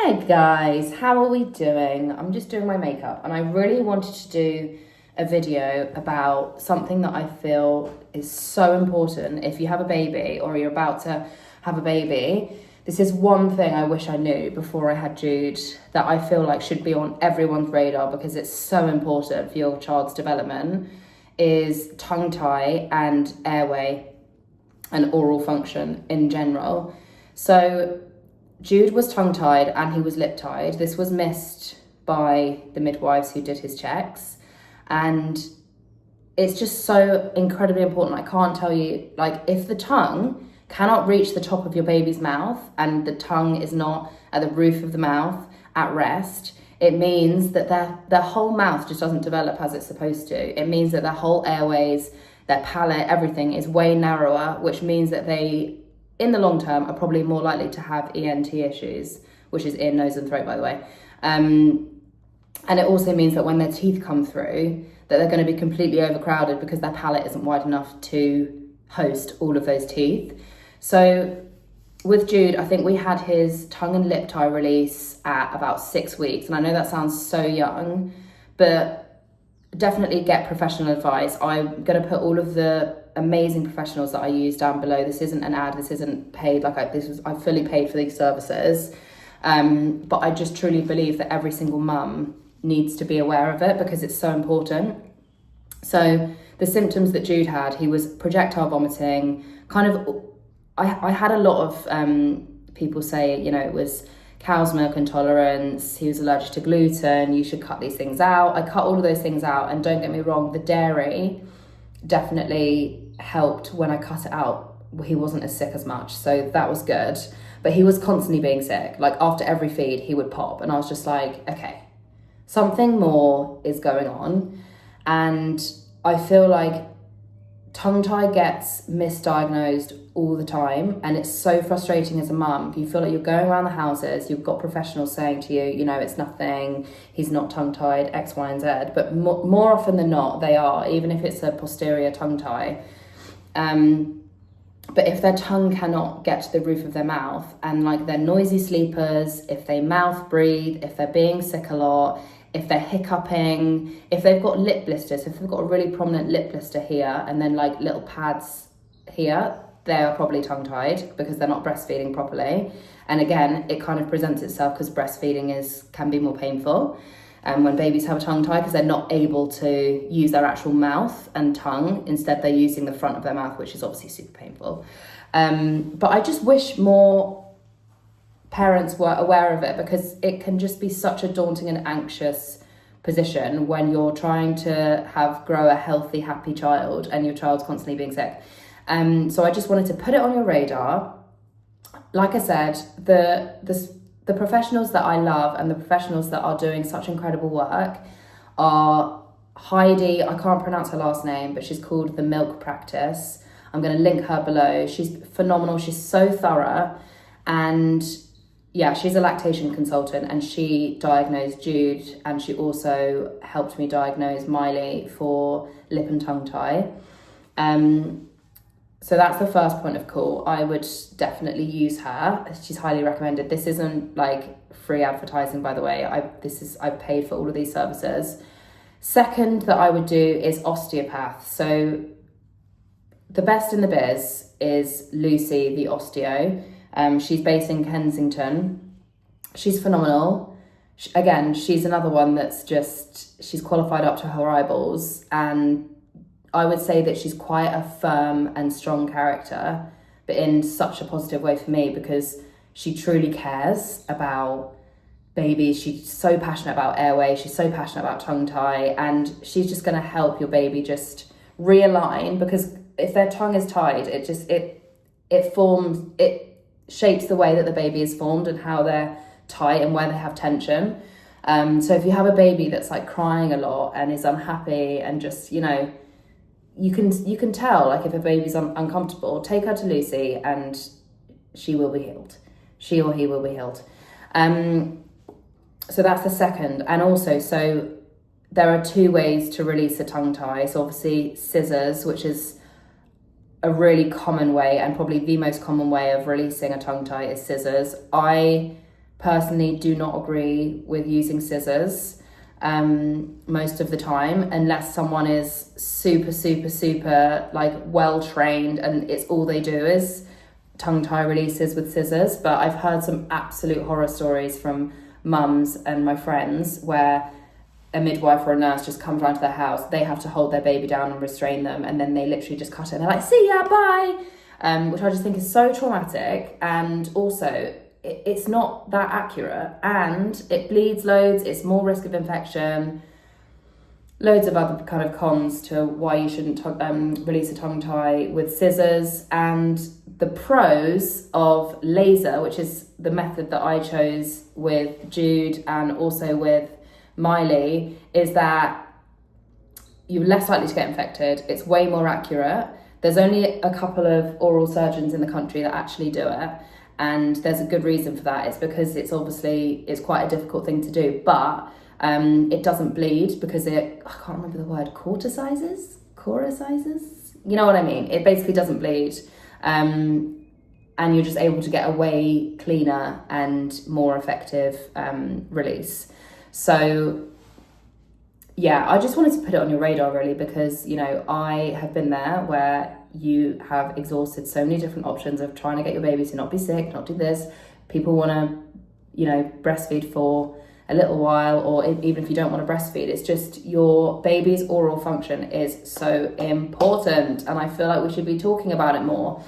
Hi guys, how are we doing? I'm just doing my makeup and I really wanted to do a video about something that I feel is so important if you have a baby or you're about to have a baby. This is one thing I wish I knew before I had Jude that I feel like should be on everyone's radar because it's so important for your child's development, is tongue tie and airway and oral function in general. So Jude was tongue-tied and he was lip-tied. This was missed by the midwives who did his checks. And it's just so incredibly important. I can't tell you, like, if the tongue cannot reach the top of your baby's mouth and the tongue is not at the roof of the mouth at rest, it means that their whole mouth just doesn't develop as it's supposed to. It means that their whole airways, their palate, everything is way narrower, which means that they, in the long term, are probably more likely to have ENT issues, which is ear, nose and throat, by the way. And it also means that when their teeth come through, that they're going to be completely overcrowded because their palate isn't wide enough to host all of those teeth. So with Jude, I think we had his tongue and lip tie release at about 6 weeks. And I know that sounds so young, but definitely get professional advice. I'm going to put all of the amazing professionals that I use down below. This isn't an ad, this isn't paid, I fully paid for these services. But I just truly believe that every single mum needs to be aware of it because it's so important. So the symptoms that Jude had, he was projectile vomiting, I had a lot of people say, you know, it was cow's milk intolerance, he was allergic to gluten, you should cut these things out. I cut all of those things out, and don't get me wrong, the dairy definitely helped. When I cut it out, he wasn't as sick as much, so that was good. But he was constantly being sick. Like after every feed he would pop, and I was just like, okay, something more is going on. And I feel like tongue tie gets misdiagnosed all the time, and it's so frustrating as a mum. You feel like you're going around the houses, you've got professionals saying to you, you know, it's nothing, he's not tongue tied, X, Y and Z, but more often than not they are, even if it's a posterior tongue tie. But if their tongue cannot get to the roof of their mouth, and like they're noisy sleepers, if they mouth breathe, if they're being sick a lot, if they're hiccuping, if they've got lip blisters, if they've got a really prominent lip blister here and then like little pads here, they are probably tongue-tied because they're not breastfeeding properly. And again, it kind of presents itself because breastfeeding can be more painful when babies have a tongue tie because they're not able to use their actual mouth and tongue. Instead, they're using the front of their mouth, which is obviously super painful. But I just wish more parents were aware of it because it can just be such a daunting and anxious position when you're trying to grow a healthy, happy child and your child's constantly being sick. So I just wanted to put it on your radar. Like I said, the professionals that I love and the professionals that are doing such incredible work are Heidi, I can't pronounce her last name, but she's called The Milk Practice. I'm going to link her below. She's phenomenal. She's so thorough. And yeah, she's a lactation consultant and she diagnosed Jude, and she also helped me diagnose Miley for lip and tongue tie. So that's the first point of call. I would definitely use her. She's highly recommended. This isn't like free advertising, by the way. I've paid for all of these services. Second that I would do is osteopath. So the best in the biz is Lucy, the osteo. She's based in Kensington. She's phenomenal. Again, she's another one that's she's qualified up to her eyeballs, and I would say that she's quite a firm and strong character, but in such a positive way for me because she truly cares about babies. She's so passionate about airway. She's so passionate about tongue tie, and she's just going to help your baby just realign, because if their tongue is tied, it shapes the way that the baby is formed and how they're tight and where they have tension. So if you have a baby that's like crying a lot and is unhappy and just, you know, you can tell, like if a baby's uncomfortable, take her to Lucy and she will be healed. She or he will be healed. So that's the second. And also, so there are 2 ways to release a tongue tie. So obviously scissors, which is a really common way and probably the most common way of releasing a tongue tie, is scissors. I personally do not agree with using scissors most of the time, unless someone is super like well trained and it's all they do is tongue tie releases with scissors. But I've heard some absolute horror stories from mums and my friends where a midwife or a nurse just comes round to their house, they have to hold their baby down and restrain them, and then they literally just cut it and they're like, see ya, bye, which I just think is so traumatic. And also it's not that accurate, and it bleeds loads, it's more risk of infection, loads of other kind of cons to why you shouldn't release a tongue tie with scissors. And the pros of laser, which is the method that I chose with Jude and also with Miley, is that you're less likely to get infected, it's way more accurate. There's only a couple of oral surgeons in the country that actually do it, and there's a good reason for that. It's because it's quite a difficult thing to do, but it doesn't bleed because I can't remember the word, cauterizes, you know what I mean? It basically doesn't bleed, and you're just able to get a way cleaner and more effective release. So yeah, I just wanted to put it on your radar really, because, you know, I have been there where you have exhausted so many different options of trying to get your baby to not be sick, not do this. People want to, you know, breastfeed for a little while, or even if you don't want to breastfeed, it's just your baby's oral function is so important, and I feel like we should be talking about it more.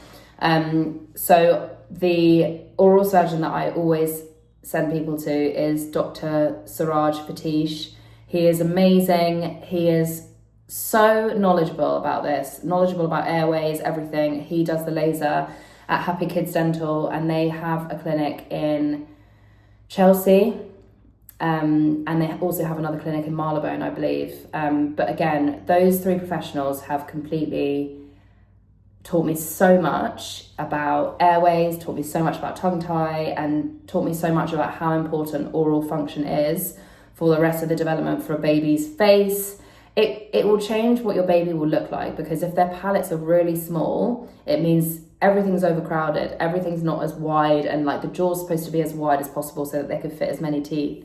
So the oral surgeon that I always send people to is Dr. Suraj Patish. He is amazing. He is so knowledgeable about this, knowledgeable about airways, everything. He does the laser at Happy Kids Dental, and they have a clinic in Chelsea, and they also have another clinic in Marylebone, I believe. But again, those three professionals have completely taught me so much about airways, taught me so much about tongue tie, and taught me so much about how important oral function is for the rest of the development for a baby's face. It will change what your baby will look like, because if their palates are really small, it means everything's overcrowded, everything's not as wide, and like the jaw's supposed to be as wide as possible so that they could fit as many teeth.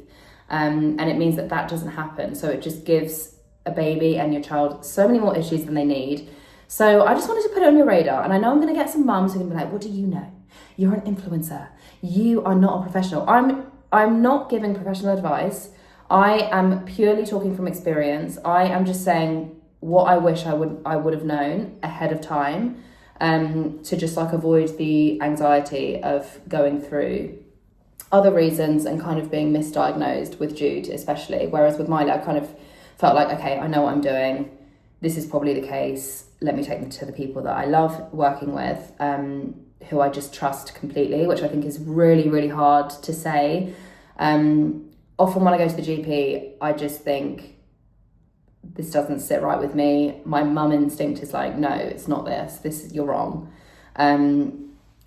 And it means that doesn't happen. So it just gives a baby and your child so many more issues than they need. So I just wanted to put it on your radar. And I know I'm going to get some mums who are going to be like, what do you know? You're an influencer. You are not a professional. I'm not giving professional advice. I am purely talking from experience. I am just saying what I wish I would have known ahead of time, to just like avoid the anxiety of going through other reasons and kind of being misdiagnosed with Jude especially. Whereas with Miley, I kind of felt like, okay, I know what I'm doing. This is probably the case. Let me take them to the people that I love working with, who I just trust completely, which I think is really, really hard to say. Often when I go to the GP, I just think, this doesn't sit right with me. My mum instinct is like, no, it's not this, you're wrong.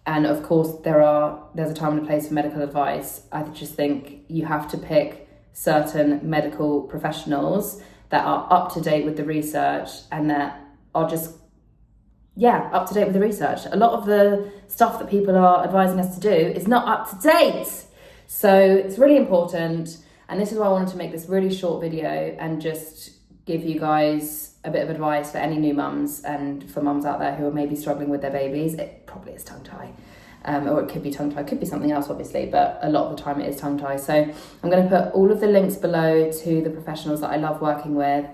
And of course there's a time and a place for medical advice. I just think you have to pick certain medical professionals that are up to date with the research and that are just, up to date with the research. A lot of the stuff that people are advising us to do is not up to date. So it's really important, and this is why I wanted to make this really short video and just give you guys a bit of advice for any new mums and for mums out there who are maybe struggling with their babies. It probably is tongue tie, or it could be tongue tie, it could be something else obviously, but a lot of the time it is tongue tie. So I'm going to put all of the links below to the professionals that I love working with,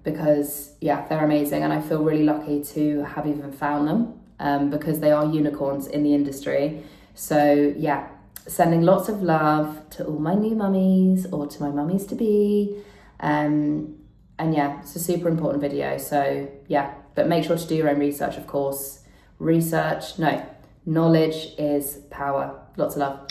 because they're amazing, and I feel really lucky to have even found them, because they are unicorns in the industry. So sending lots of love to all my new mummies, or to my mummies to be, and it's a super important video. So but make sure to do your own research, of course. Knowledge is power. Lots of love.